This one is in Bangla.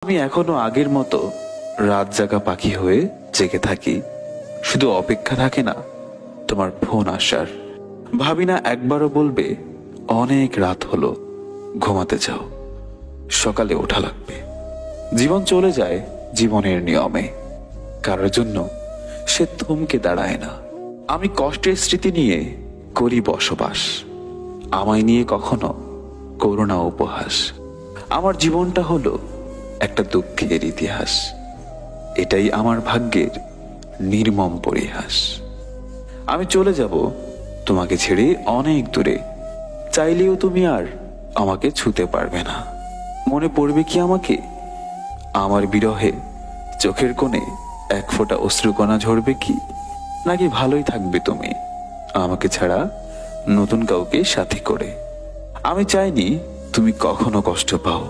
আমি এখনো আগের মতো রাত জাগা পাখি হয়ে জেগে থাকি। শুধু অপেক্ষা থাকে না তোমার ফোন আসার। ভাবি না একবারও বলবে অনেক রাত হলো, ঘুমাতে যাও, সকালে ওঠা লাগবে। জীবন চলে যায় জীবনের নিয়মে, কারোর জন্য সে থমকে দাঁড়ায় না। আমি কষ্টের স্মৃতি নিয়ে করি বসবাস, আমায় নিয়ে কখনো করোনা উপহাস। আমার জীবনটা হলো একটা দুঃখের ইতিহাস, এটাই আমার ভাগ্যের নির্মম পরিহাস। আমি চলে যাব তোমাকে ছেড়ে অনেক দূরে, চাইলেও তুমি আর আমাকে ছুতে পারবে না। মনে পড়বে কি আমাকে? আমার বিরহে চোখের কোণে এক ফোঁটা অশ্রুকণা ঝরবে কি? নাকি ভালোই থাকবে তুমি আমাকে ছাড়া নতুন কাউকে সাথী করে? আমি চাইনি তুমি কখনো কষ্ট পাও,